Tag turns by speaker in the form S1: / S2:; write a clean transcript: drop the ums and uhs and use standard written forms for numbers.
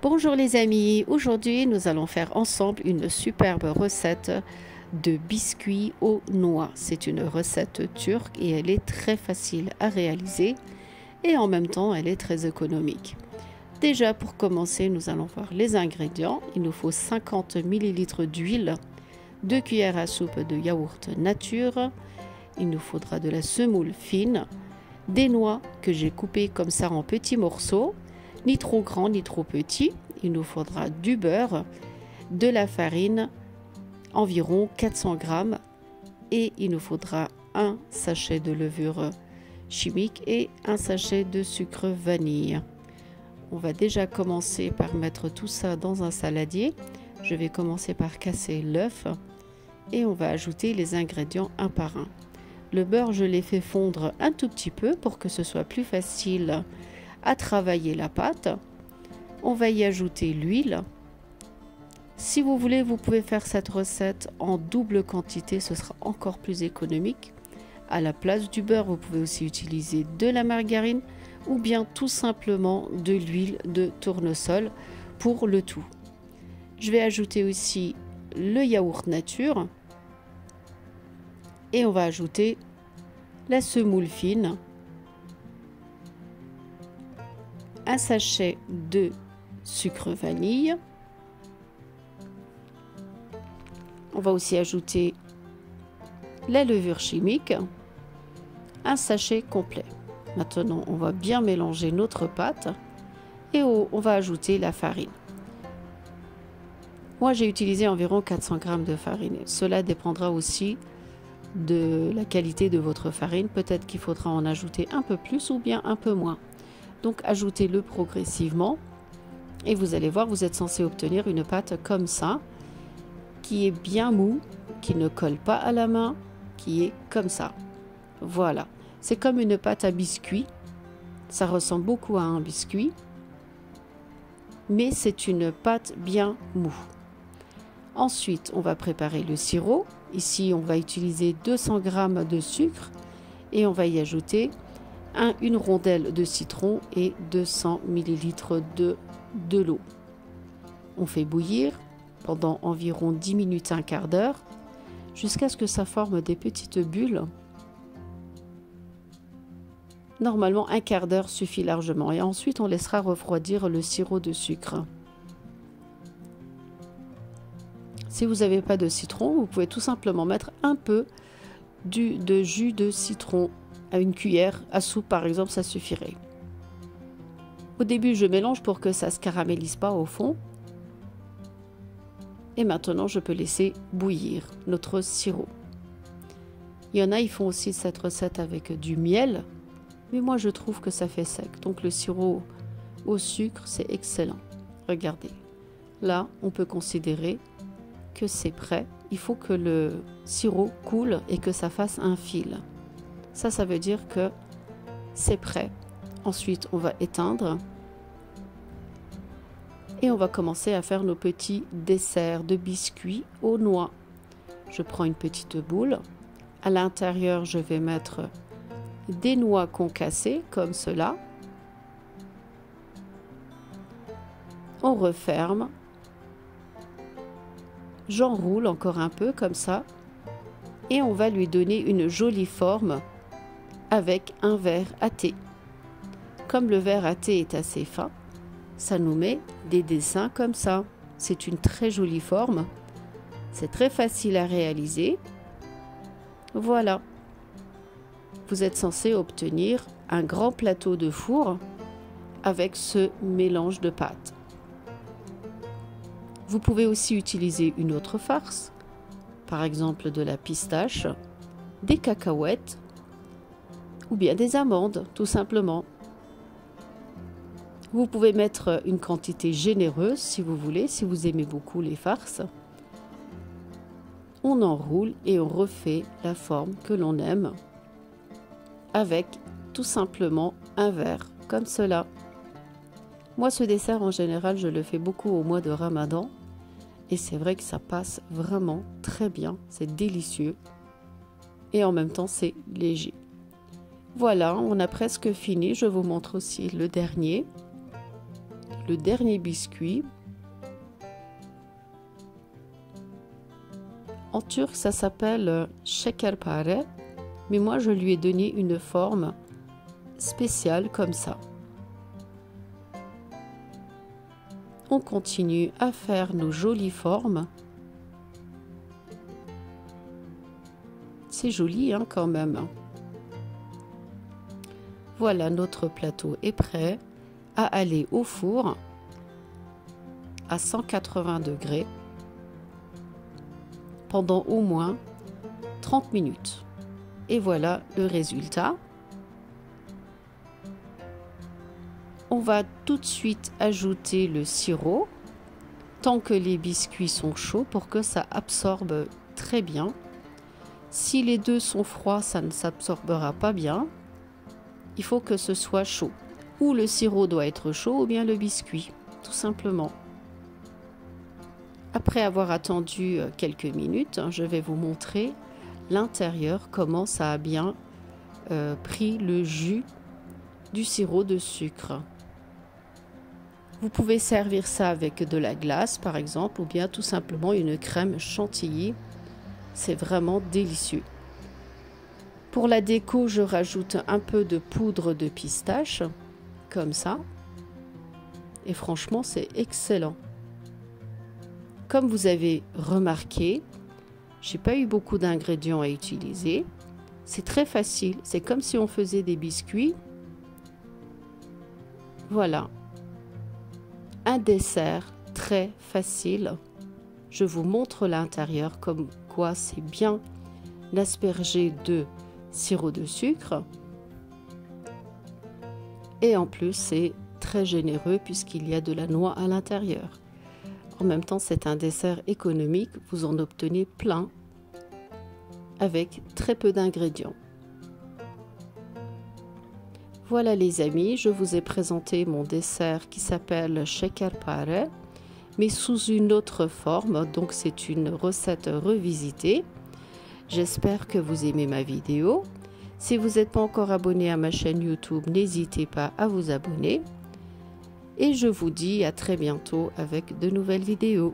S1: Bonjour les amis, aujourd'hui nous allons faire ensemble une superbe recette de biscuits aux noix. C'est une recette turque et elle est très facile à réaliser et en même temps elle est très économique. Déjà pour commencer nous allons voir les ingrédients. Il nous faut 50 ml d'huile, 2 cuillères à soupe de yaourt nature, il nous faudra de la semoule fine, des noix que j'ai coupées comme ça en petits morceaux, ni trop grands ni trop petits. Il nous faudra du beurre, de la farine, environ 400 grammes, et il nous faudra un sachet de levure chimique et un sachet de sucre vanille. On va déjà commencer par mettre tout ça dans un saladier. Je vais commencer par casser l'œuf et on va ajouter les ingrédients un par un. Le beurre, je l'ai fait fondre un tout petit peu pour que ce soit plus facile à travailler la pâte. On va y ajouter l'huile. Si vous voulez, vous pouvez faire cette recette en double quantité, ce sera encore plus économique. À la place du beurre, vous pouvez aussi utiliser de la margarine ou bien tout simplement de l'huile de tournesol pour le tout. Je vais ajouter aussi le yaourt nature et on va ajouter la semoule fine, un sachet de sucre vanille. On va aussi ajouter la levure chimique, un sachet complet. Maintenant, on va bien mélanger notre pâte et on va ajouter la farine. Moi, j'ai utilisé environ 400 g de farine. Cela dépendra aussi de la qualité de votre farine. Peut-être qu'il faudra en ajouter un peu plus ou bien un peu moins. Donc, ajoutez-le progressivement et vous allez voir, vous êtes censé obtenir une pâte comme ça, qui est bien mou, qui ne colle pas à la main, qui est comme ça. Voilà, c'est comme une pâte à biscuit. Ça ressemble beaucoup à un biscuit, mais c'est une pâte bien mou. Ensuite, on va préparer le sirop. Ici, on va utiliser 200 g de sucre et on va y ajouter une rondelle de citron et 200 ml de l'eau. On fait bouillir pendant environ 10 minutes, un quart d'heure, jusqu'à ce que ça forme des petites bulles. Normalement, un quart d'heure suffit largement et ensuite on laissera refroidir le sirop de sucre. Si vous n'avez pas de citron, vous pouvez tout simplement mettre un peu de jus de citron à une cuillère à soupe par exemple, ça suffirait. Au début, je mélange pour que ça ne se caramélise pas au fond. Et maintenant, je peux laisser bouillir notre sirop. Il y en a, ils font aussi cette recette avec du miel, mais moi, je trouve que ça fait sec. Donc, le sirop au sucre, c'est excellent. Regardez, là, on peut considérer que c'est prêt. Il faut que le sirop coule et que ça fasse un fil. Ça veut dire que c'est prêt. Ensuite, on va éteindre et on va commencer à faire nos petits desserts de biscuits aux noix. Je prends une petite boule. À l'intérieur, je vais mettre des noix concassées comme cela. On referme. J'enroule encore un peu comme ça et on va lui donner une jolie forme avec un verre à thé. Comme le verre à thé est assez fin, ça nous met des dessins comme ça. C'est une très jolie forme. C'est très facile à réaliser. Voilà. Vous êtes censé obtenir un grand plateau de four avec ce mélange de pâtes. Vous pouvez aussi utiliser une autre farce, par exemple de la pistache, des cacahuètes ou bien des amandes, tout simplement. Vous pouvez mettre une quantité généreuse si vous voulez, si vous aimez beaucoup les farces. On enroule et on refait la forme que l'on aime avec tout simplement un verre comme cela. Moi, ce dessert en général, je le fais beaucoup au mois de Ramadan et c'est vrai que ça passe vraiment très bien, c'est délicieux et en même temps c'est léger. Voilà, on a presque fini. Je vous montre aussi le dernier. le dernier biscuit. En turc, ça s'appelle şekerpare, mais moi je lui ai donné une forme spéciale comme ça. On continue à faire nos jolies formes. C'est joli hein, quand même. Voilà, notre plateau est prêt à aller au four à 180 degrés pendant au moins 30 minutes. Et voilà le résultat. On va tout de suite ajouter le sirop tant que les biscuits sont chauds pour que ça absorbe très bien. Si les deux sont froids, ça ne s'absorbera pas bien. Il faut que ce soit chaud. Ou le sirop doit être chaud ou bien le biscuit, tout simplement. Après avoir attendu quelques minutes, je vais vous montrer l'intérieur, comment ça a bien pris le jus du sirop de sucre. Vous pouvez servir ça avec de la glace par exemple ou bien tout simplement une crème chantilly. C'est vraiment délicieux. Pour la déco, je rajoute un peu de poudre de pistache, comme ça. Et franchement, c'est excellent. Comme vous avez remarqué, j'ai pas eu beaucoup d'ingrédients à utiliser. C'est très facile. C'est comme si on faisait des biscuits. Voilà. Un dessert très facile. Je vous montre l'intérieur, comme quoi c'est bien aspergé de sirop de sucre. Et en plus, c'est très généreux puisqu'il y a de la noix à l'intérieur. En même temps, c'est un dessert économique. Vous en obtenez plein avec très peu d'ingrédients. Voilà les amis, je vous ai présenté mon dessert qui s'appelle şekerpare, mais sous une autre forme. Donc c'est une recette revisitée. J'espère que vous aimez ma vidéo. Si vous n'êtes pas encore abonné à ma chaîne YouTube, n'hésitez pas à vous abonner. Et je vous dis à très bientôt avec de nouvelles vidéos.